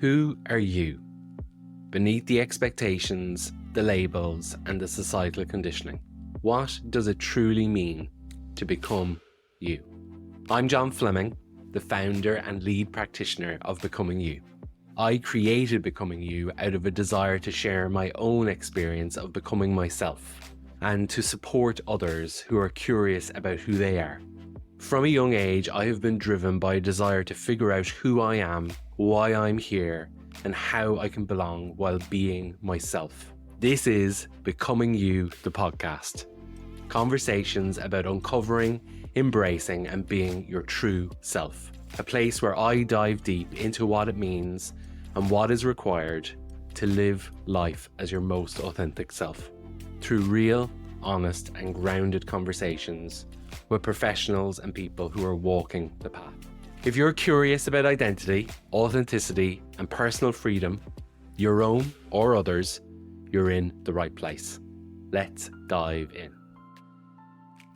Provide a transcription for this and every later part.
Who are you? Beneath the expectations, the labels, and the societal conditioning, what does it truly mean to become you? I'm John Fleming, the founder and lead practitioner of Becoming You. I created Becoming You out of a desire to share my own experience of becoming myself and to support others who are curious about who they are. From a young age, I have been driven by a desire to figure out who I am, why I'm here, and how I can belong while being myself. This is Becoming You, the podcast. Conversations about uncovering, embracing, and being your true self. A place where I dive deep into what it means and what is required to live life as your most authentic self. Through real, honest, and grounded conversations with professionals and people who are walking the path. If you're curious about identity, authenticity, and personal freedom, your own or others, you're in the right place. Let's dive in.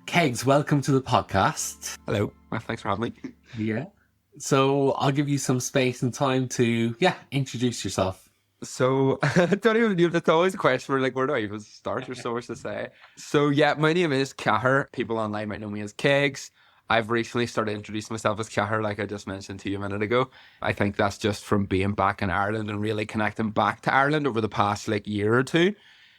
Kegs, welcome to the podcast. Hello. Well, thanks for having me. Yeah. So I'll give you some space and time to, introduce yourself. So, I don't even know, that's always a question where, where do I even start? There's so much to say. So, my name is Cathair. People online might know me as Kegs. I've recently started introducing myself as Cathair, like I just mentioned to you a minute ago. I think that's just from being back in Ireland and really connecting back to Ireland over the past, year or two.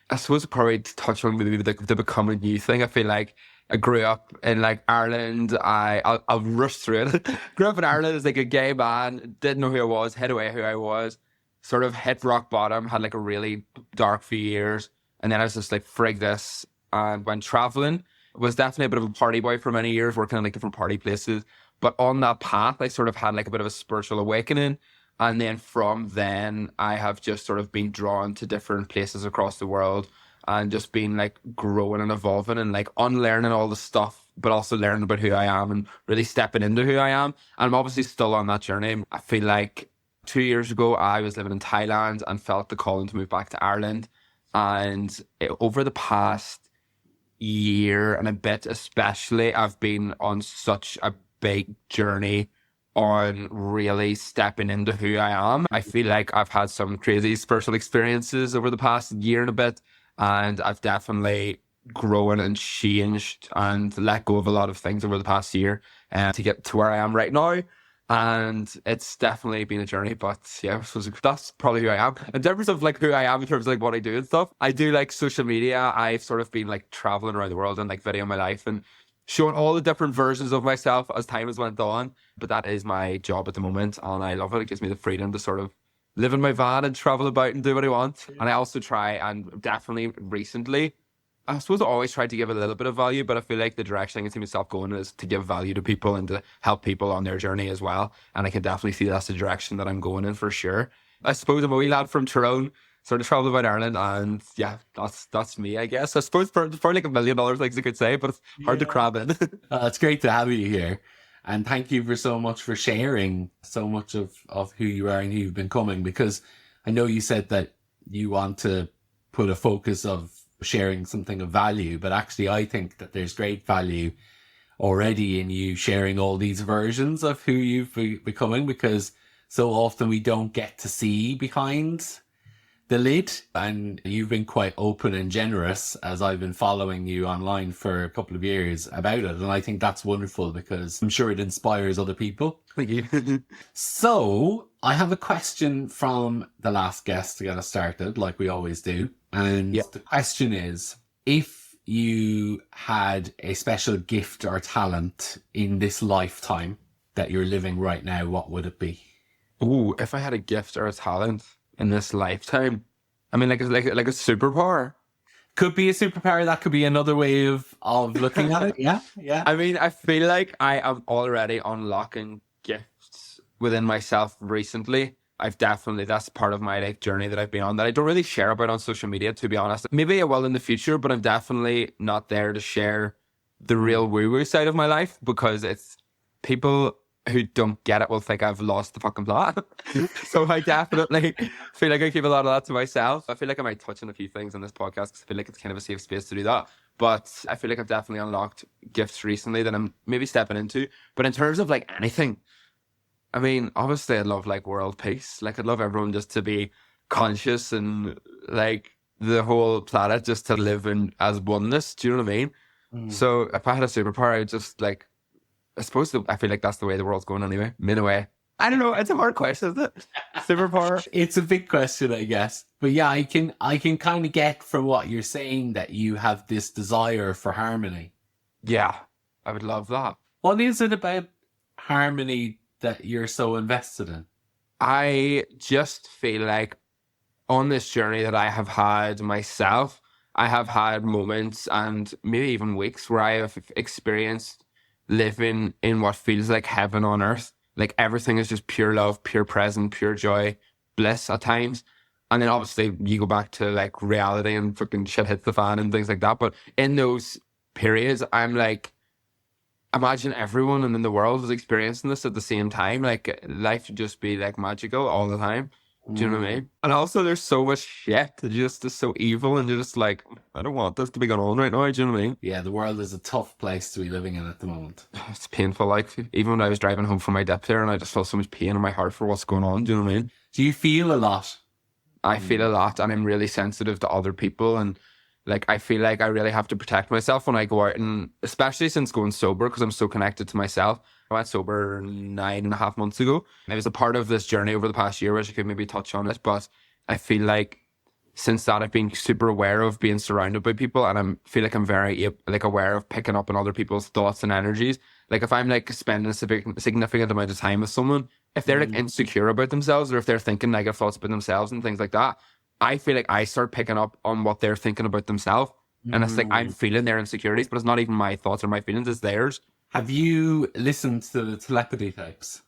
I suppose probably to touch on maybe the Becoming You thing. I feel like I grew up in Ireland. I'll rush through it. Grew up in Ireland as a gay man, didn't know who I was, hid away who I was, sort of hit rock bottom, had a really dark few years. And then I was just frig this and went traveling. Was definitely a bit of a party boy for many years, working in different party places. But on that path, I sort of had a bit of a spiritual awakening. And then from then, I have just sort of been drawn to different places across the world and just been growing and evolving and unlearning all the stuff, but also learning about who I am and really stepping into who I am. And I'm obviously still on that journey. I feel like 2 years ago, I was living in Thailand and felt the calling to move back to Ireland. And over the past year and a bit especially, I've been on such a big journey on really stepping into who I am. I feel like I've had some crazy spiritual experiences over the past year and a bit, and I've definitely grown and changed and let go of a lot of things over the past year to get to where I am right now. And it's definitely been a journey, but I suppose that's probably who I am. In terms of who I am, in terms of what I do and stuff, I do social media. I've sort of been traveling around the world and videoing my life and showing all the different versions of myself as time has went on. But that is my job at the moment, and I love it. It gives me the freedom to sort of live in my van and travel about and do what I want. And I also try, and definitely recently, I suppose I always try to give a little bit of value, but I feel like the direction I can see myself going is to give value to people and to help people on their journey as well. And I can definitely see that's the direction that I'm going in for sure. I suppose I'm a wee lad from Tyrone, sort of traveled about Ireland, and that's me, I guess. I suppose for $1 million, things I could say, but it's hard to cram in. It's great to have you here. And thank you so much for sharing so much of who you are and who you've been becoming, because I know you said that you want to put a focus of sharing something of value, but actually I think that there's great value already in you sharing all these versions of who you've becoming, because so often we don't get to see behind the lid, and you've been quite open and generous as I've been following you online for a couple of years about it, and I think that's wonderful because I'm sure it inspires other people. Thank you. So I have a question from the last guest to get us started, like we always do. And the question is, if you had a special gift or talent in this lifetime that you're living right now, what would it be? Ooh, if I had a gift or a talent in this lifetime, I mean, like a superpower. Could be a superpower. That could be another way of looking at it. Yeah. I mean, I feel like I am already unlocking gifts within myself recently. That's part of my journey that I've been on that I don't really share about on social media, to be honest. Maybe I will in the future, but I'm definitely not there to share the real woo-woo side of my life, because it's people who don't get it will think I've lost the fucking plot. So I definitely feel like I keep a lot of that to myself. I feel like I might touch on a few things on this podcast because I feel like it's kind of a safe space to do that. But I feel like I've definitely unlocked gifts recently that I'm maybe stepping into. But in terms of anything, I mean, obviously I'd love like world peace. Like I'd love everyone just to be conscious and like the whole planet just to live in as oneness. Do you know what I mean? So if I had a superpower, I'd just like, I suppose I feel like that's the way the world's going anyway. In a way. I don't know. It's a hard question, isn't it? Superpower. It's a big question, I guess. But yeah, I can kind of get from what you're saying that you have this desire for harmony. Yeah, I would love that. What is it about harmony that you're so invested in? I just feel like on this journey that I have had myself, I have had moments and maybe even weeks where I have experienced living in what feels like heaven on earth. Like everything is just pure love, pure present, pure joy, bliss at times. And then obviously you go back to like reality and fucking shit hits the fan and things like that. But in those periods, I'm like, imagine everyone in the world is experiencing this at the same time. Like life would just be like magical all the time. Do you know what I mean? And also there's so much shit that just is so evil and you're just like, I don't want this to be going on right now. Do you know what I mean? Yeah, the world is a tough place to be living in at the moment. It's painful. Like even when I was driving home from my dip there and I just felt so much pain in my heart for what's going on. Do you know what I mean? Do you feel a lot? I feel a lot and I'm really sensitive to other people and like I feel like I really have to protect myself when I go out, and especially since going sober because I'm so connected to myself. I went sober 9.5 months ago. It was a part of this journey over the past year, which I could maybe touch on it, but I feel like since that I've been super aware of being surrounded by people, and I feel like I'm very like aware of picking up on other people's thoughts and energies. Like if I'm like spending a significant amount of time with someone, if they're like insecure about themselves or if they're thinking negative thoughts about themselves and things like that, I feel like I start picking up on what they're thinking about themselves. And it's like I'm feeling their insecurities, but it's not even my thoughts or my feelings, it's theirs. Have you listened to the telepathy tapes?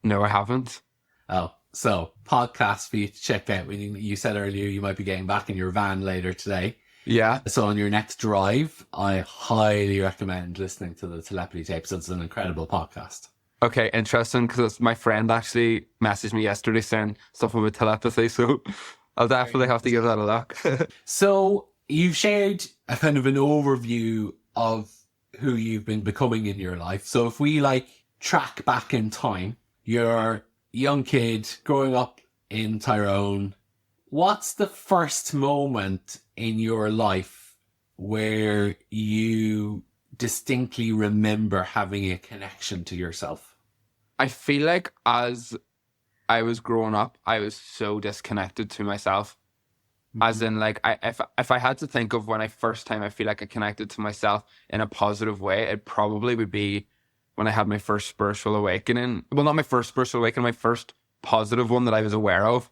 No, I haven't. Oh, so podcast for you to check out. You said earlier you might be getting back in your van later today. Yeah. So on your next drive, I highly recommend listening to the telepathy tapes. It's an incredible podcast. Okay, interesting, because my friend actually messaged me yesterday saying stuff about telepathy, so I'll definitely have to give that a look. So you've shared a kind of an overview of who you've been becoming in your life. So if we like track back in time, you're a young kid growing up in Tyrone. What's the first moment in your life where you distinctly remember having a connection to yourself? I feel like as I was growing up, I was so disconnected to myself. As in, like, if I had to think of when I first time I feel like I connected to myself in a positive way, it probably would be when I had my first spiritual awakening. Well, not my first spiritual awakening, my first positive one that I was aware of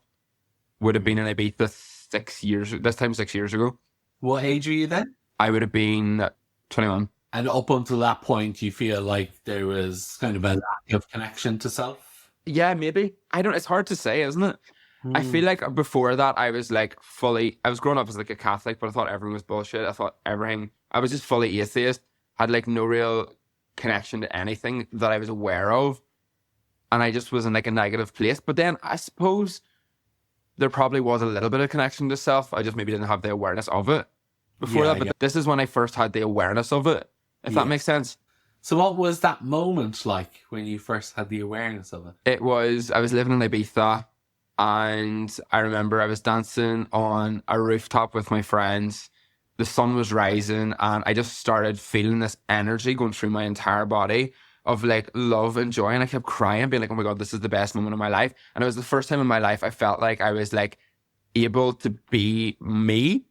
would have been in Ibiza 6 years ago. What age were you then? I would have been 21. And up until that point, you feel like there was kind of a lack of connection to self? Yeah, maybe. It's hard to say, isn't it? I feel like before that, I was like I was growing up as like a Catholic, but I thought everything was bullshit. I was just fully atheist, had like no real connection to anything that I was aware of. And I just was in like a negative place. But then I suppose there probably was a little bit of connection to self. I just maybe didn't have the awareness of it before that. But this is when I first had the awareness of it, if that makes sense. So what was that moment like when you first had the awareness of it? I was living in Ibiza. And I remember I was dancing on a rooftop with my friends. The sun was rising and I just started feeling this energy going through my entire body of like love and joy. And I kept crying, being like, oh my God, this is the best moment of my life. And it was the first time in my life I felt like I was like able to be me,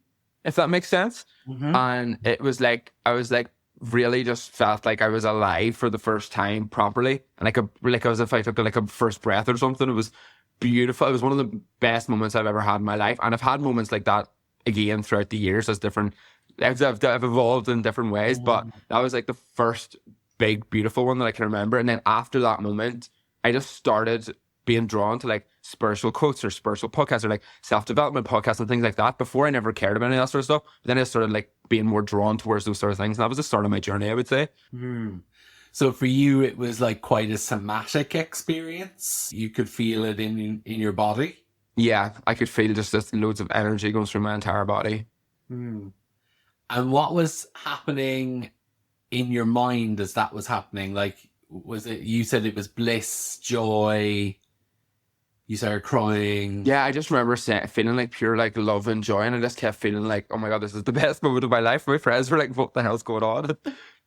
if that makes sense. And it was like, I was like, really just felt like I was alive for the first time properly. And like I was if I took like a first breath or something. It was beautiful. It was one of the best moments I've ever had in my life. And I've had moments like that again throughout the years as different, I've evolved in different ways, but that was like the first big, beautiful one that I can remember. And then after that moment, I just started being drawn to like spiritual quotes or spiritual podcasts or like self-development podcasts and things like that. Before I never cared about any of that sort of stuff. But then I started like being more drawn towards those sort of things. And that was the start of my journey, I would say. So for you, it was like quite a somatic experience. You could feel it in your body. Yeah, I could feel just this loads of energy going through my entire body. And what was happening in your mind as that was happening? Like, Was it, you said it was bliss, joy, you started crying? Yeah, I just remember feeling like pure like love and joy, and I just kept feeling like, oh my God, this is the best moment of my life. My friends were like, what the hell's going on?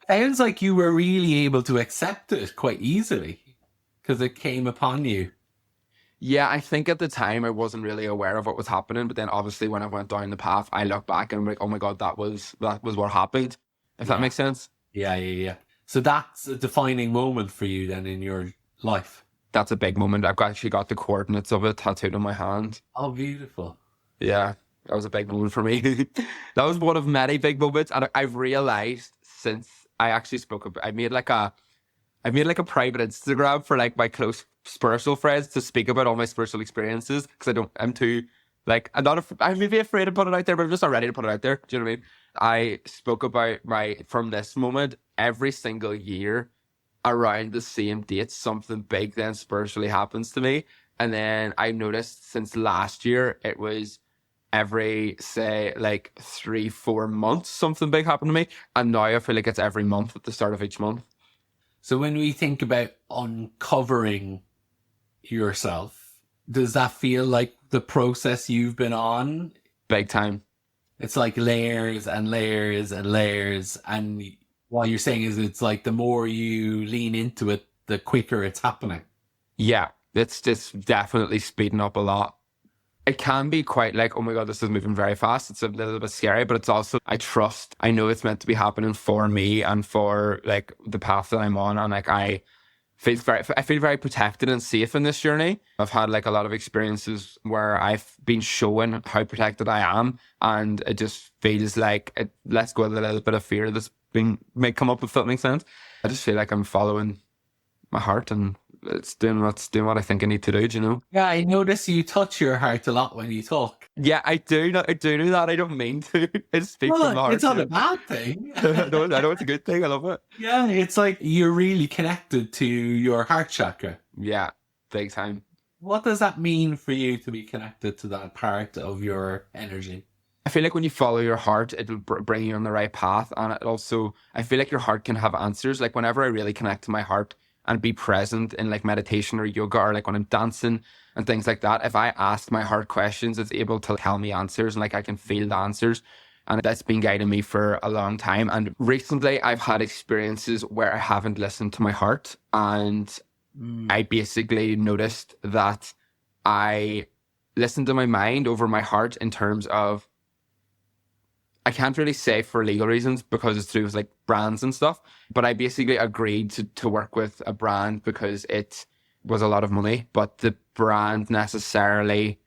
Sounds like you were really able to accept it quite easily because it came upon you. Yeah, I think at the time I wasn't really aware of what was happening, but then obviously when I went down the path, I look back and I'm like, oh my God, that was what happened. If that Yeah. makes sense. Yeah. So that's a defining moment for you then in your life. That's a big moment. I've actually got the coordinates of it tattooed on my hand. Oh, beautiful. Yeah, that was a big moment for me. That was one of many big moments, and I've realized since I actually spoke about, I made like a private Instagram for like my close spiritual friends to speak about all my spiritual experiences because I'm too, like, I'm maybe afraid to put it out there, but I'm just not ready to put it out there. Do you know what I mean? I spoke about from this moment, every single year around the same date, something big then spiritually happens to me. And then I noticed since last year, it was every, say, like 3-4 months, something big happened to me. And now I feel like it's every month at the start of each month. So when we think about uncovering yourself, does that feel like the process you've been on? Big time. It's like layers and layers and layers. And what you're saying is it's like the more you lean into it, the quicker it's happening. Yeah, it's just definitely speeding up a lot. It can be quite like, oh my God, this is moving very fast. It's a little bit scary, but it's also, I know it's meant to be happening for me and for like the path that I'm on. And like, I feel very protected and safe in this journey. I've had like a lot of experiences where I've been shown how protected I am. And it just feels like it lets go of a little bit of fear that's may come up, if that makes sense. I just feel like I'm following my heart and it's doing what I think I need to do, do you know? Yeah, I notice you touch your heart a lot when you talk. Yeah, I do that. I don't mean to. I just speak from the heart. It's not a bad thing. No, I know it's a good thing. I love it. Yeah, it's like you're really connected to your heart chakra. Yeah, big time. What does that mean for you to be connected to that part of your energy? I feel like when you follow your heart, it'll bring you on the right path. And it also, I feel like your heart can have answers. Like whenever I really connect to my heart and be present in like meditation or yoga or like when I'm dancing and things like that, if I ask my heart questions, it's able to tell me answers and like I can feel the answers. And that's been guiding me for a long time. And recently I've had experiences where I haven't listened to my heart. And I basically noticed that I listened to my mind over my heart in terms of, I can't really say for legal reasons because it's to do with like brands and stuff, but I basically agreed to work with a brand because it was a lot of money, but the brand necessarily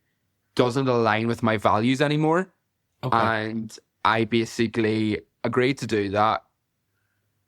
doesn't align with my values anymore. Okay. And I basically agreed to do that.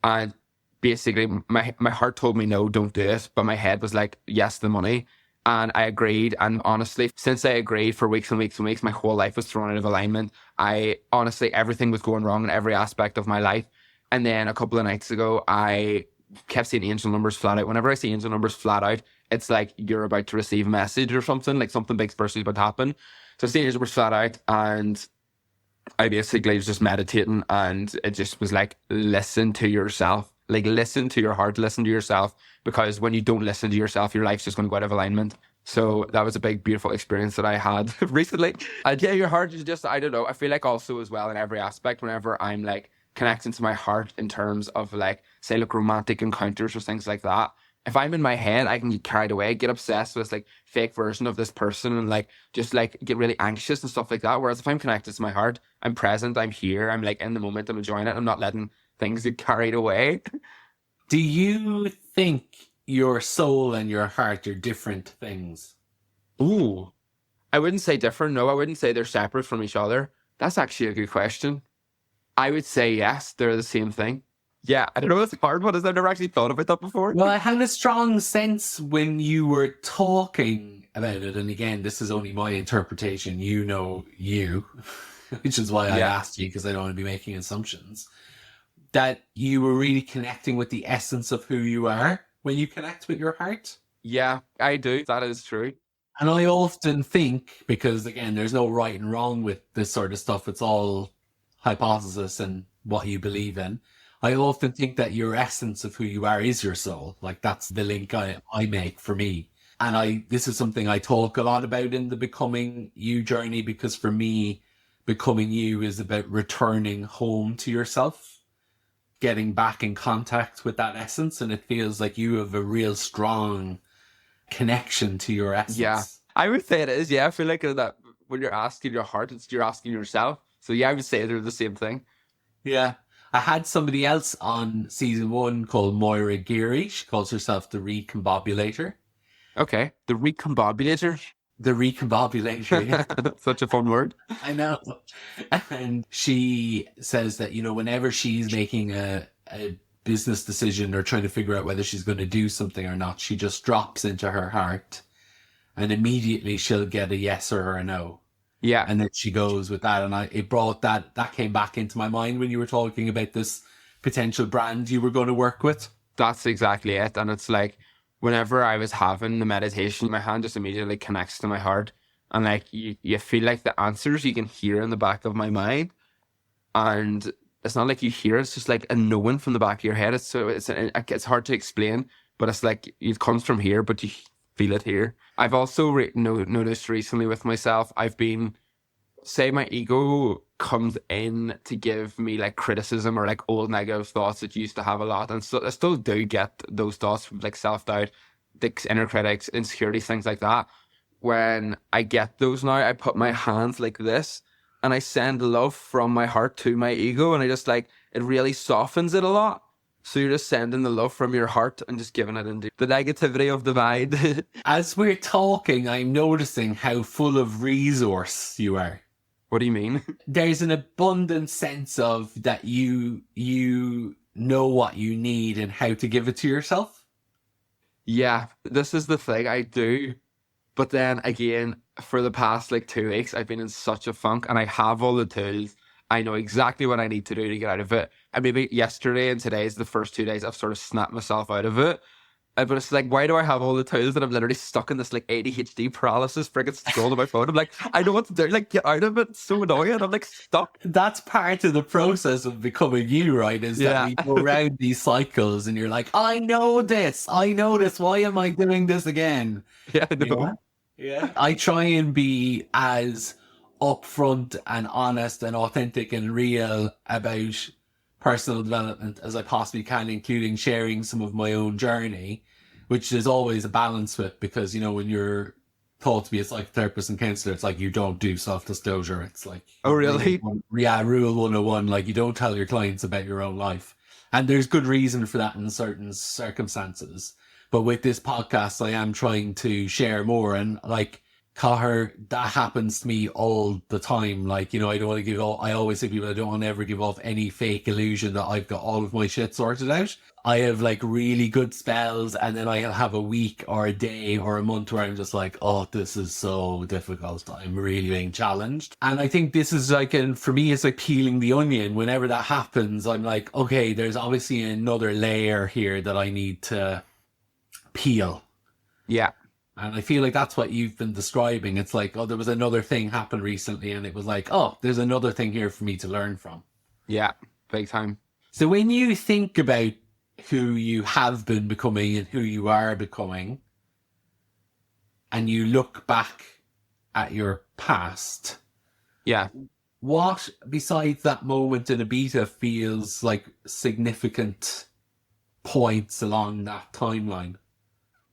And basically my heart told me, no, don't do it. But my head was like, yes, the money. And I agreed. And honestly, since I agreed for weeks and weeks and weeks, my whole life was thrown out of alignment. Everything was going wrong in every aspect of my life. And then a couple of nights ago, I kept seeing angel numbers flat out. Whenever I see angel numbers flat out, it's like you're about to receive a message or something, like something big spiritually about to happen. So I see angel numbers flat out and I basically was just meditating and it just was like, listen to yourself. Like, listen to your heart, listen to yourself, because when you don't listen to yourself, your life's just going to go out of alignment. So that was a big, beautiful experience that I had recently. And yeah, your heart is just, I don't know. I feel like also as well in every aspect, whenever I'm like connecting to my heart in terms of like, say, like romantic encounters or things like that. If I'm in my head, I can get carried away, get obsessed with like fake version of this person and like just like get really anxious and stuff like that. Whereas if I'm connected to my heart, I'm present, I'm here, I'm like in the moment, I'm enjoying it. I'm not letting things get carried away. Do you think your soul and your heart are different things? Ooh, I wouldn't say different. No, I wouldn't say they're separate from each other. That's actually a good question. I would say yes, they're the same thing. Yeah, I don't know. It's a hard one. I've never actually thought about that before. Well, I had a strong sense when you were talking about it. And again, this is only my interpretation. You know you, which is why I asked you, because I don't want to be making assumptions, that you were really connecting with the essence of who you are when you connect with your heart. Yeah, I do. That is true. And I often think, because again, there's no right and wrong with this sort of stuff. It's all hypothesis and what you believe in. I often think that your essence of who you are is your soul. Like that's the link I make for me. And this is something I talk a lot about in the becoming you journey, because for me, becoming you is about returning home to yourself, getting back in contact with that essence. And it feels like you have a real strong connection to your essence. Yeah, I would say it is. Yeah, I feel like that when you're asking your heart, you're asking yourself. So yeah, I would say they're the same thing. Yeah. I had somebody else on season 1 called Moira Geary. She calls herself the Recombobulator. Okay, the recombobulator. The Recombobulator, yeah. Such a fun word. I know. And she says that, whenever she's making a business decision or trying to figure out whether she's going to do something or not, she just drops into her heart and immediately she'll get a yes or a no. Yeah. And then she goes with that. And it brought that came back into my mind when you were talking about this potential brand you were going to work with. That's exactly it. And it's like, whenever I was having the meditation, my hand just immediately connects to my heart. And like, you feel like the answers you can hear in the back of my mind. And it's not like you hear, it's just like a knowing from the back of your head. It's hard to explain, but it's like it comes from here, but you feel it here. I've also noticed recently with myself, say my ego comes in to give me like criticism or like old negative thoughts that you used to have a lot. And so I still do get those thoughts, like self-doubt, the inner critics, insecurities, things like that. When I get those now, I put my hands like this and I send love from my heart to my ego. And I just like, it really softens it a lot. So you're just sending the love from your heart and just giving it into the negativity of the mind. As we're talking, I'm noticing how full of resource you are. What do you mean? There's an abundant sense of that you know what you need and how to give it to yourself. Yeah, this is the thing I do. But then again, for the past like 2 weeks, I've been in such a funk and I have all the tools. I know exactly what I need to do to get out of it. And maybe yesterday and today is the first 2 days I've sort of snapped myself out of it. But it's like, why do I have all the tools and I'm literally stuck in this like ADHD paralysis, friggin' scroll on my phone? I'm like, I know what to do. Like, get out of it. It's so annoying. I'm like stuck. That's part of the process of becoming you, right? Is that we go around these cycles and you're like, I know this. Why am I doing this again? Yeah, I know. Yeah. I try and be as upfront and honest and authentic and real about personal development as I possibly can, including sharing some of my own journey, which is always a balance with, because, when you're taught to be a psychotherapist and counselor, it's like you don't do self-disclosure. It's like, oh, really? Yeah, rule 101, like you don't tell your clients about your own life. And there's good reason for that in certain circumstances. But with this podcast, I am trying to share more. And like, Cathair, that happens to me all the time. Like, I don't want to I always say to people, I don't want to ever give off any fake illusion that I've got all of my shit sorted out. I have like really good spells, and then I'll have a week or a day or a month where I'm just like, oh, this is so difficult. I'm really being challenged. And I think this is like, and for me, it's like peeling the onion. Whenever that happens, I'm like, okay, there's obviously another layer here that I need to peel. Yeah. And I feel like that's what you've been describing. It's like, oh, there was another thing happened recently, and it was like, oh, there's another thing here for me to learn from. Yeah, big time. So when you think about who you have been becoming and who you are becoming, and you look back at your past, yeah, what besides that moment in Ibiza feels like significant points along that timeline?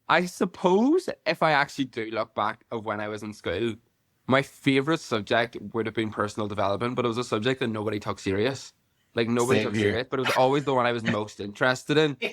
I suppose if I actually do look back of when I was in school, my favourite subject would have been personal development, but it was a subject that nobody took serious. Like, nobody took serious, but it was always the one I was most interested in. Yeah.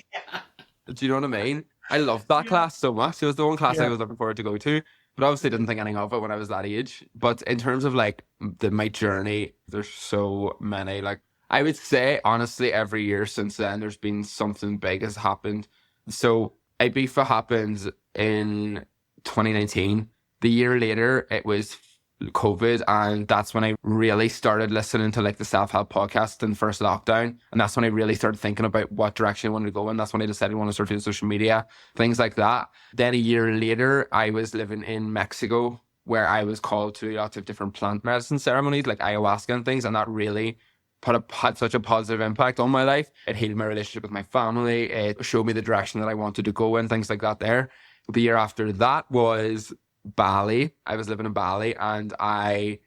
Do you know what I mean? I loved that class so much. It was the one class I was looking forward to go to, but obviously didn't think anything of it when I was that age. But in terms of like my journey, there's so many. Like, I would say, honestly, every year since then, there's been something big has happened. So Ibiza happened in 2019. The year later, it was COVID, and that's when I really started listening to like the self-help podcast in the first lockdown, and that's when I really started thinking about what direction I wanted to go in. That's when I decided I wanted to start doing social media, things like that. Then a year later, I was living in Mexico, where I was called to lots of different plant medicine ceremonies like ayahuasca and things, and that really had such a positive impact on my life. It healed my relationship with my family. It showed me the direction that I wanted to go in, things like that there. The year after that was Bali. I was living in Bali and I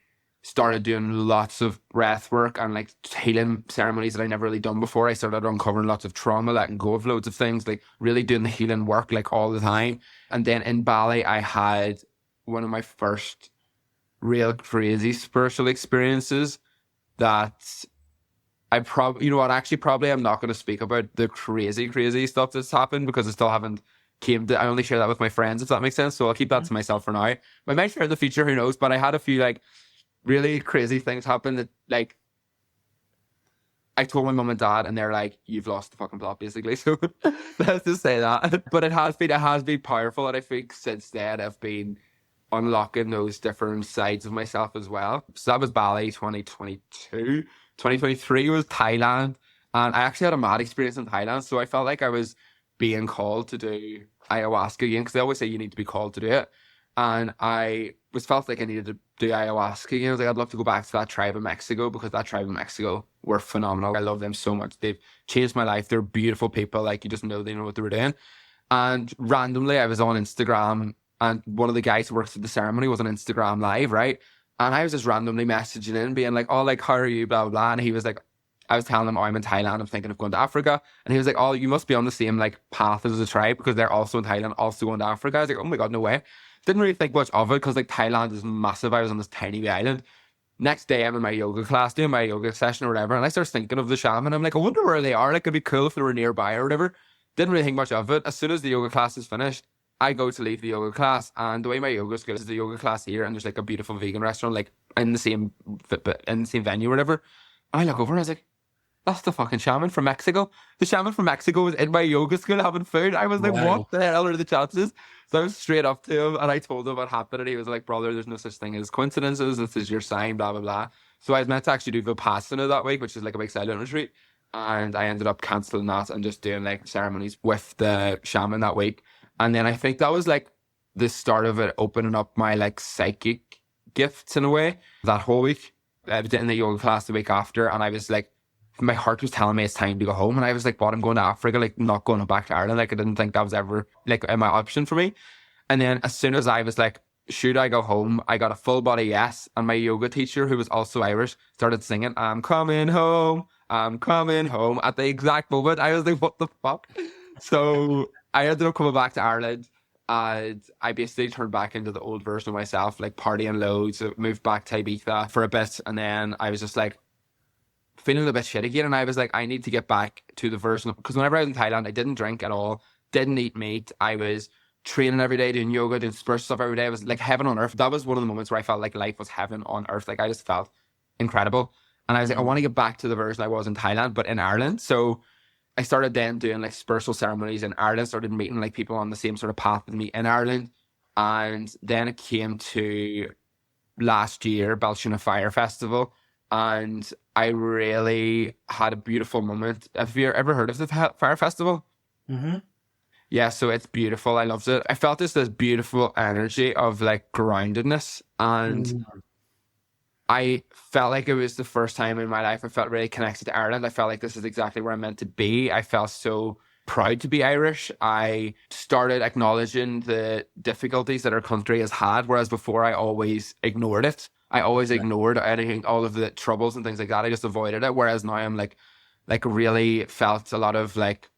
started doing lots of breath work and like healing ceremonies that I never really done before. I started uncovering lots of trauma, letting go of loads of things, like really doing the healing work like all the time. And then in Bali, I had one of my first real crazy spiritual experiences that I probably, you know what, actually probably I'm not going to speak about the crazy stuff that's happened because I still haven't I only share that with my friends, if that makes sense. So I'll keep that to myself for now. I might share in the future, who knows, but I had a few like really crazy things happen that like I told my mum and dad and they're like, you've lost the fucking plot basically. So let's just say that. But it has been powerful, and I think since then I've been unlocking those different sides of myself as well. So that was Bali 2022. 2023 was Thailand, and I actually had a mad experience in Thailand. So I felt like I was being called to do ayahuasca again, because they always say you need to be called to do it. And I felt like I needed to do ayahuasca again. I was like, I'd love to go back to that tribe in Mexico, because that tribe in Mexico were phenomenal. I love them so much. They've changed my life. They're beautiful people. Like, you just know they know what they were doing. And randomly, I was on Instagram, and one of the guys who works at the ceremony was on Instagram Live, right? And I was just randomly messaging in, being like, oh, like, how are you, blah, blah, blah. And he was like, I was telling him, oh, I'm in Thailand, I'm thinking of going to Africa. And he was like, oh, you must be on the same, like, path as the tribe, because they're also in Thailand, also going to Africa. I was like, oh my God, no way. Didn't really think much of it, because, like, Thailand is massive. I was on this tiny wee island. Next day, I'm in my yoga class, doing my yoga session or whatever, and I start thinking of the shaman. I'm like, I wonder where they are. Like, it'd be cool if they were nearby or whatever. Didn't really think much of it. As soon as the yoga class is finished, I go to leave the yoga class, and the way my yoga school is the yoga class here, and there's like a beautiful vegan restaurant like in the same venue or whatever. And I look over and I was like, that's the fucking shaman from Mexico. The shaman from Mexico was in my yoga school having food. I was like, Wow. what the hell are the chances? So I was straight up to him and I told him what happened, and he was like, brother, there's no such thing as coincidences. This is your sign, blah, blah, blah. So I was meant to actually do Vipassana that week, which is like a big silent retreat. And I ended up cancelling that and just doing like ceremonies with the shaman that week. And then I think that was like the start of it opening up my like psychic gifts in a way. That whole week, I was in the yoga class the week after, and I was like, my heart was telling me it's time to go home. And I was like, what, I'm going to Africa, like not going back to Ireland. Like I didn't think that was ever like my option for me. And then as soon as I was like, should I go home? I got a full body yes. And my yoga teacher, who was also Irish, started singing, I'm coming home, I'm coming home. At the exact moment, I was like, what the fuck? So I ended up coming back to Ireland, and I basically turned back into the old version of myself, like partying loads, moved back to Ibiza for a bit. And then I was just like feeling a bit shit again. And I was like, I need to get back to the version of, because whenever I was in Thailand, I didn't drink at all, didn't eat meat. I was training every day, doing yoga, doing spiritual stuff every day. It was like heaven on earth. That was one of the moments where I felt like life was heaven on earth. Like I just felt incredible. And I was like, I want to get back to the version I was in Thailand, but in Ireland. So I started then doing like spiritual ceremonies in Ireland, started meeting like people on the same sort of path with me in Ireland. And then it came to last year, Belshina Fire Festival. And I really had a beautiful moment. Have you ever heard of the Fire Festival? Mm-hmm. Yeah, so it's beautiful. I loved it. I felt this beautiful energy of like groundedness, and I felt like it was the first time in my life I felt really connected to Ireland. I felt like this is exactly where I'm meant to be. I felt so proud to be Irish. I started acknowledging the difficulties that our country has had, whereas before I always ignored it. I always ignored anything, all of the troubles and things like that. I just avoided it. Whereas now I'm like really felt a lot of like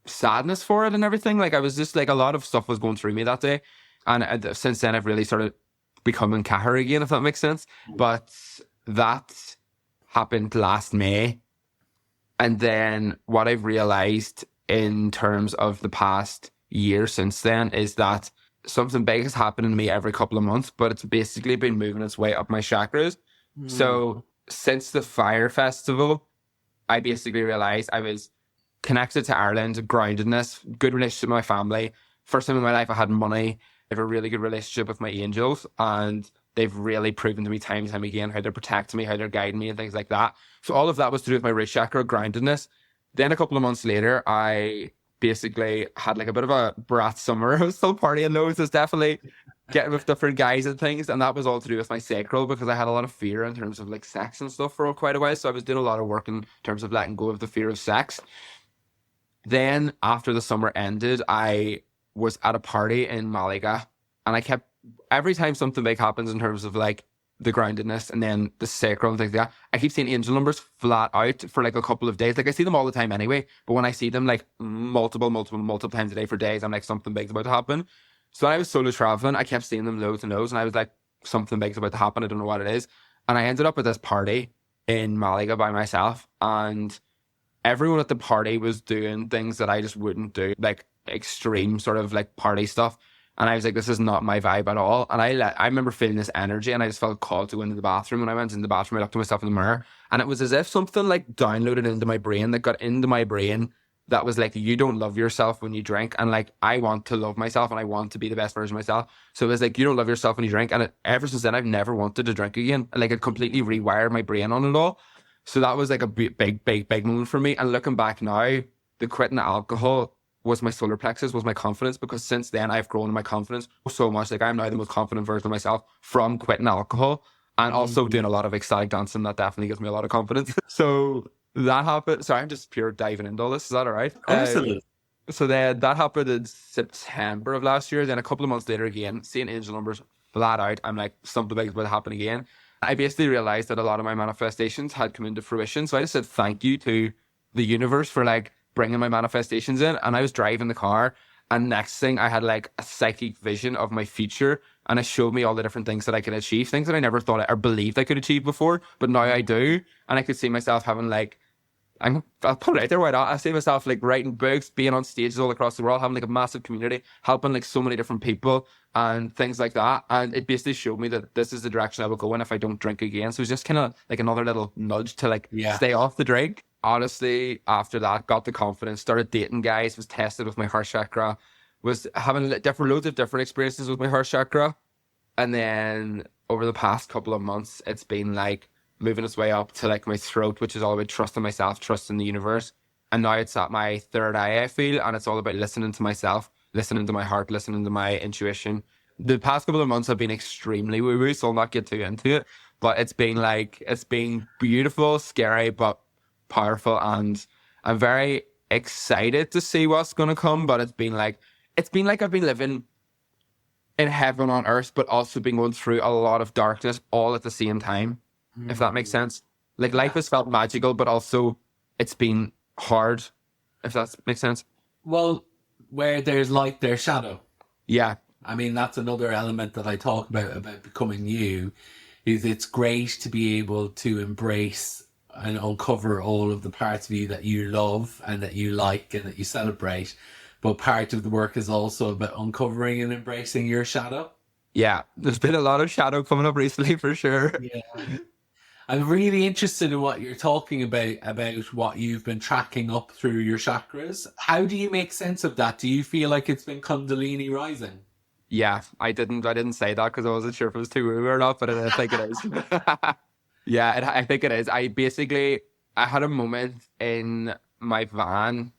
sadness for it and everything. Like I was just like, a lot of stuff was going through me that day. And since then I've really started becoming Cathair again, if that makes sense. But that happened last May. And then what I've realized in terms of the past year since then is that something big is happening to me every couple of months, but it's basically been moving its way up my chakras. So since the Fire Festival, I basically realized I was connected to Ireland, groundedness, good relationship with my family. First time in my life I had money. I have a really good relationship with my angels, and they've really proven to me time and time again how they're protecting me, how they're guiding me and things like that. So all of that was to do with my root chakra, groundedness. Then a couple of months later, I basically had like a bit of a brat summer. I was still partying loads. It's definitely getting with different guys and things, and that was all to do with my sacral because I had a lot of fear in terms of like sex and stuff for quite a while. So I was doing a lot of work in terms of letting go of the fear of sex. Then after the summer ended, I was at a party in Malaga, and I kept every time something big happens in terms of like the groundedness and then the sacral and things like that, I keep seeing angel numbers flat out for like a couple of days. Like I see them all the time anyway, but when I see them like multiple times a day for days, I'm like, something big's about to happen. So when I was solo traveling, I kept seeing them loads and loads, and I was like, something big's about to happen. I don't know what it is. And I ended up at this party in Malaga by myself, and everyone at the party was doing things that I just wouldn't do, like extreme sort of like party stuff. And I was like, this is not my vibe at all. And I remember feeling this energy, and I just felt called to go into the bathroom. When I went into the bathroom, I looked at myself in the mirror, and it was as if something like downloaded into my brain, that got into my brain, that was like, you don't love yourself when you drink. And like, I want to love myself, and I want to be the best version of myself. So it was like, you don't love yourself when you drink. And ever since then, I've never wanted to drink again. Like, it completely rewired my brain on it all. So that was like a big moment for me. And looking back now, the quitting alcohol was my solar plexus, was my confidence, because since then I've grown in my confidence so much. Like, I'm now the most confident version of myself from quitting alcohol, and also doing a lot of ecstatic dancing. That definitely gives me a lot of confidence. So that happened. Sorry, I'm just pure diving into all this. Is that all right? Absolutely. So then that happened in September of last year. Then a couple of months later, again, seeing angel numbers flat out, I'm like, something big is about to happen again. I basically realized that a lot of my manifestations had come into fruition. So I just said thank you to the universe for like bringing my manifestations in. And I was driving the car, and next thing I had like a psychic vision of my future, and it showed me all the different things that I could achieve, things that I never thought or believed I could achieve before, but now I do. And I could see myself having like, I'll put it out there, why not? I see myself like writing books, being on stages all across the world, having like a massive community, helping like so many different people and things like that. And it basically showed me that this is the direction I will go in if I don't drink again. So it's just kind of like another little nudge to like stay off the drink. Honestly, after that, got the confidence, started dating guys, was tested with my heart chakra, was having loads of different experiences with my heart chakra. And then over the past couple of months, it's been like moving its way up to like my throat, which is all about trusting myself, trusting the universe. And now it's at my third eye, I feel, and it's all about listening to myself, listening to my heart, listening to my intuition. The past couple of months have been extremely woo-woo, so I'll not get too into it. But it's been beautiful, scary, but powerful, and I'm very excited to see what's gonna come. But it's been like I've been living in heaven on earth, but also been going through a lot of darkness all at the same time, if that makes sense. Like, life has felt magical, but also it's been hard, if that makes sense. Well, where there's light, there's shadow. Yeah. I mean, that's another element that I talk about becoming you, is it's great to be able to embrace and uncover all of the parts of you that you love and that you like and that you celebrate. But part of the work is also about uncovering and embracing your shadow. Yeah. There's been a lot of shadow coming up recently, for sure. Yeah. I'm really interested in what you're talking about what you've been tracking up through your chakras. How do you make sense of that? Do you feel like it's been Kundalini rising? Yeah, I didn't say that because I wasn't sure if it was too woo or not, but I think it is. Yeah, I think it is. I had a moment in my van,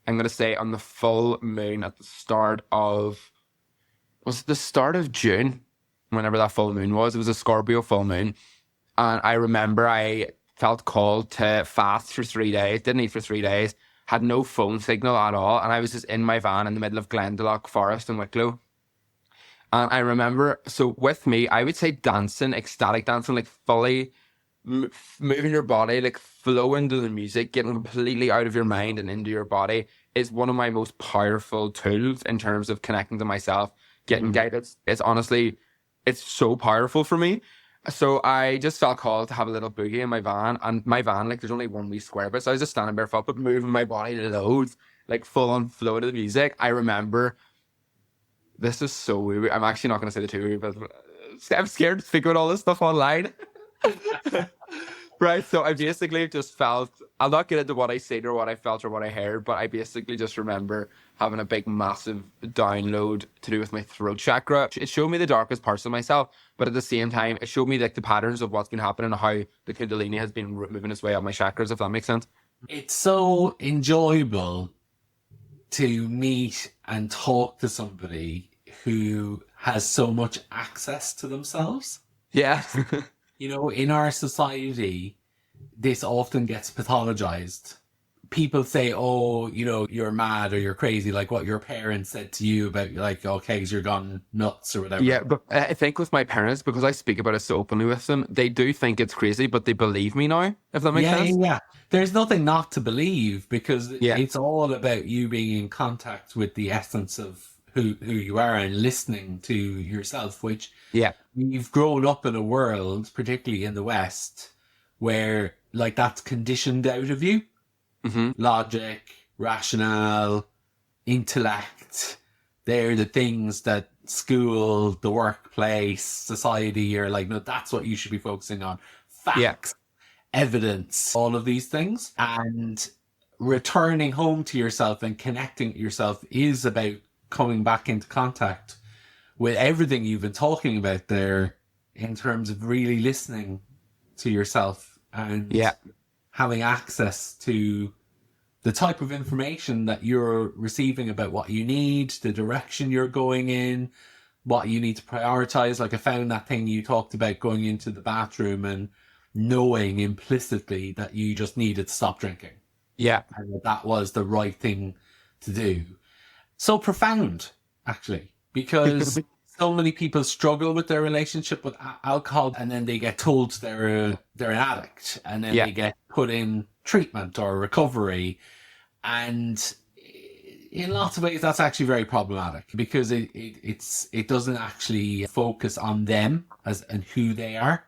I'm going to say on the full moon at the start of, was it the start of June? Whenever that full moon was. It was a Scorpio full moon. And I remember I felt called to fast for 3 days, didn't eat for 3 days, had no phone signal at all. And I was just in my van in the middle of Glendalough Forest in Wicklow. And I remember, so with me, I would say dancing, ecstatic dancing, like fully moving your body, like flowing to the music, getting completely out of your mind and into your body is one of my most powerful tools in terms of connecting to myself, getting guided. It's honestly, it's so powerful for me. So I just felt called to have a little boogie in my van, and my van, like, there's only one wee square bit, so I was just standing barefoot, but moving my body loads, like full on flow to the music. I remember, this is so weird. I'm actually not going to say the too weird, but I'm scared to speak about all this stuff online. Right, so I basically just felt, I'll not get into what I said or what I felt or what I heard, but I basically just remember having a big, massive download to do with my throat chakra. It showed me the darkest parts of myself, but at the same time, it showed me like the patterns of what's been happening and how the Kundalini has been moving its way up my chakras, if that makes sense. It's so enjoyable to meet and talk to somebody who has so much access to themselves. Yeah. You know, in our society, this often gets pathologized. People say, oh, you know, you're mad or you're crazy, like what your parents said to you about, like, oh, Kegs, you're gone nuts or whatever. Yeah, but I think with my parents, because I speak about it so openly with them, they do think it's crazy, but they believe me now, if that makes sense. Yeah. There's nothing not to believe, because Yeah. it's all about you being in contact with the essence of who you are and listening to yourself, which Yeah. you've grown up in a world, particularly in the West, where like that's conditioned out of you. Mm-hmm. Logic, rationale, intellect, they're the things that school, the workplace, society are like, no, that's what you should be focusing on. Facts, evidence, all of these things. And returning home to yourself and connecting with yourself is about coming back into contact with everything you've been talking about there, in terms of really listening to yourself and having access to the type of information that you're receiving about what you need, the direction you're going in, what you need to prioritize. Like I found that thing you talked about, going into the bathroom and knowing implicitly that you just needed to stop drinking. Yeah. And that was the right thing to do. So profound, actually, because so many people struggle with their relationship with alcohol, and then they get told they're an addict, and then they get put in treatment or recovery. And in lots of ways, that's actually very problematic, because it doesn't actually focus on them and who they are.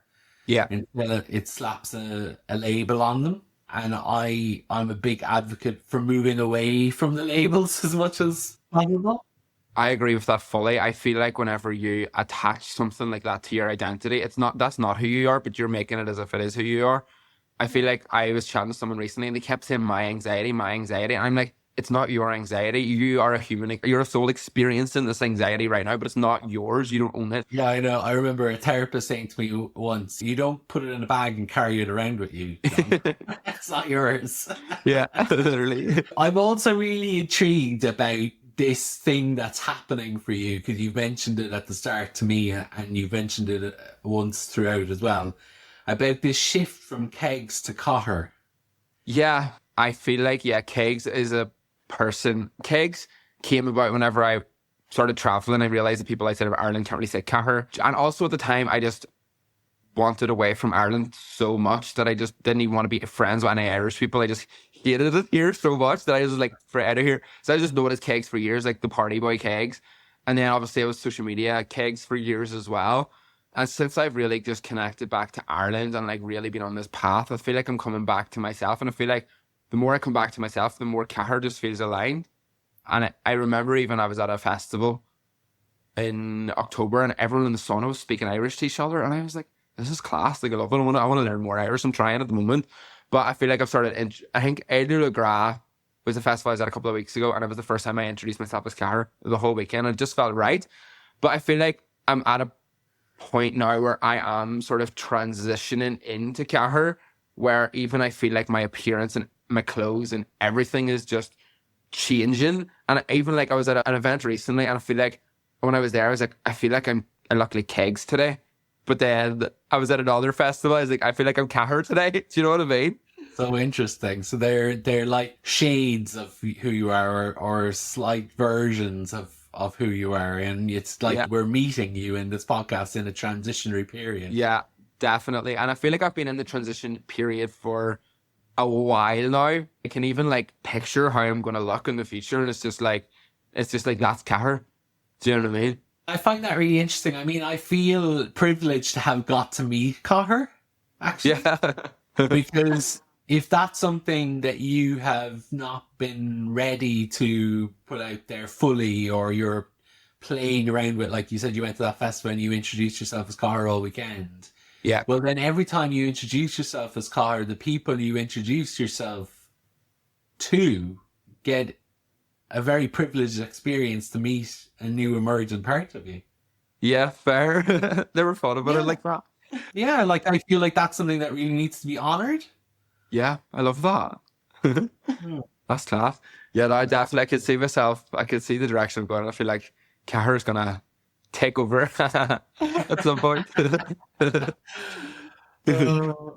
Yeah. Until it slaps a label on them. And I'm a big advocate for moving away from the labels as much as possible. I agree with that fully. I feel like whenever you attach something like that to your identity, that's not who you are, but you're making it as if it is who you are. I feel like I was chatting to someone recently and they kept saying my anxiety. And I'm like, it's not your anxiety. You are a human. You're a soul experiencing this anxiety right now, but it's not yours. You don't own it. Yeah, I know. I remember a therapist saying to me once, you don't put it in a bag and carry it around with you, John. It's not yours. Yeah, literally. I'm also really intrigued about this thing that's happening for you, because you mentioned it at the start to me and you've mentioned it once throughout as well, about this shift from Kegs to Cathair. Yeah, I feel like, Kegs is a person. Kegs came about whenever I started traveling. I realized that people outside of Ireland can't really say Cathair. And also at the time, I just wanted away from Ireland so much that I just didn't even want to be friends with any Irish people. I just hated it here so much that I was like, for out of here. So I just known as Kegs for years, like the party boy Kegs. And then obviously it was social media, Kegs for years as well. And since I've really just connected back to Ireland and like really been on this path, I feel like I'm coming back to myself. And I feel like the more I come back to myself, the more Cathair just feels aligned. And I remember even I was at a festival in October and everyone in the sauna was speaking Irish to each other. And I was like, this is class. Like, I love it. I want to learn more Irish. I'm trying at the moment. But I feel like I've started, I think Aidir Le Gras was a festival I was at a couple of weeks ago. And it was the first time I introduced myself as Cathair the whole weekend. And it just felt right. But I feel like I'm at a point now where I am sort of transitioning into Cathair, where even I feel like my appearance and my clothes and everything is just changing. And even like I was at an event recently and I feel like when I was there, I was like, I feel like I look like Kegs today. But then I was at another festival. I was like, I feel like I'm Cathair today. Do you know what I mean? So interesting. So they're like shades of who you are, or slight versions of who you are. And it's like we're meeting you in this podcast in a transitionary period. Yeah, definitely. And I feel like I've been in the transition period for a while now. I can even like picture how I'm going to look in the future. And it's just like that's Cathair. Do you know what I mean? I find that really interesting. I mean, I feel privileged to have got to meet Cathair, actually. Yeah. Because if that's something that you have not been ready to put out there fully, or you're playing around with, like you said, you went to that festival and you introduced yourself as Cathair all weekend. Yeah. Well, then every time you introduce yourself as Cathair, the people you introduce yourself to get a very privileged experience to meet a new emergent part of you. Yeah, fair. Never thought about it like that. Yeah, like I feel like that's something that really needs to be honoured. Yeah, I love that. That's class. Yeah, no, I definitely, I could see myself, I could see the direction I'm going. I feel like Cathair's gonna take over at some point.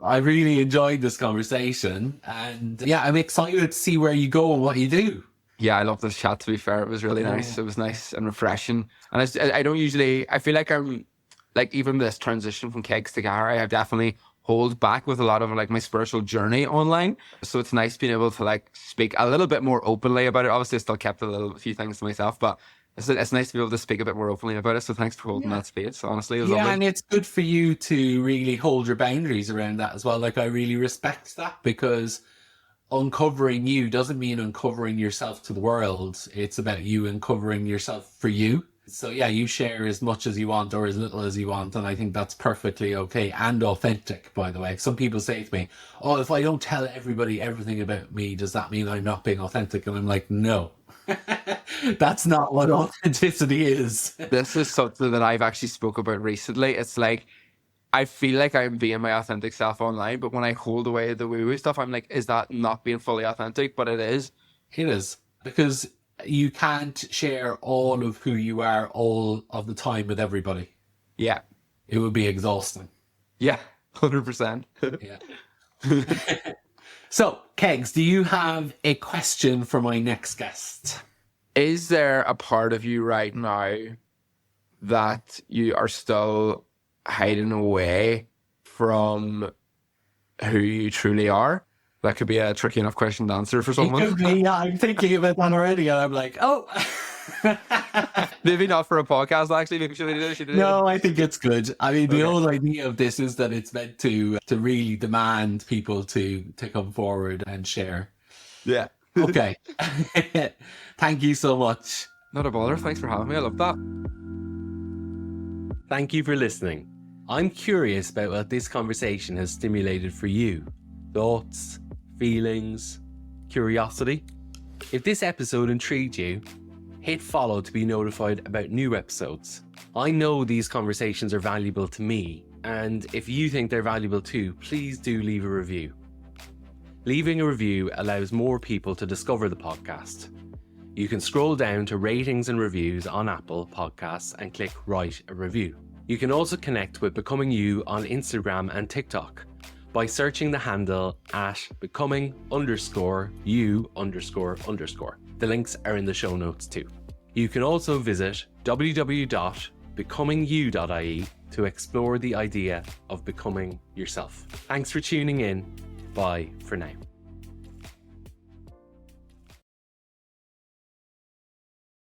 I really enjoyed this conversation, and yeah, I'm excited to see where you go and what you do. Yeah, I love this chat, to be fair. It was really nice. It was nice and refreshing. And I don't usually, I feel like I'm, like, even this transition from Kegs to Cathair, I have definitely hold back with a lot of like my spiritual journey online. So it's nice being able to like speak a little bit more openly about it. Obviously, I still kept a few things to myself, but it's nice to be able to speak a bit more openly about it. So thanks for holding that space. Honestly, it was lovely. And it's good for you to really hold your boundaries around that as well. Like, I really respect that, because uncovering you doesn't mean uncovering yourself to the world. It's about you uncovering yourself for you. So yeah, you share as much as you want or as little as you want, and I think that's perfectly okay and authentic, by the way. Some people say to me, oh, if I don't tell everybody everything about me, does that mean I'm not being authentic? And I'm like, no. That's not what authenticity is. This is something that I've actually spoke about recently. It's like, I feel like I'm being my authentic self online, but when I hold away the woo-woo stuff, I'm like, is that not being fully authentic? But it is. It is. Because you can't share all of who you are all of the time with everybody. Yeah. It would be exhausting. Yeah, 100%. Yeah. So, Kegs, do you have a question for my next guest? Is there a part of you right now that you are still hiding away from who you truly are? That could be a tricky enough question to answer for someone. It could be, yeah, I'm thinking about that already, and I'm like, oh. Maybe not for a podcast, actually. Maybe should we do it? No, I think it's good. I mean, the whole idea of this is that it's meant to really demand people to come forward and share. Yeah. Okay. Thank you so much. Not a bother. Thanks for having me. I love that. Thank you for listening. I'm curious about what this conversation has stimulated for you. Thoughts, feelings, curiosity. If this episode intrigued you, hit follow to be notified about new episodes. I know these conversations are valuable to me, and if you think they're valuable too, please do leave a review. Leaving a review allows more people to discover the podcast. You can scroll down to ratings and reviews on Apple Podcasts and click write a review. You can also connect with Becoming You on Instagram and TikTok by searching the handle at becoming_you__. The links are in the show notes too. You can also visit www.becomingyou.ie to explore the idea of becoming yourself. Thanks for tuning in. Bye for now.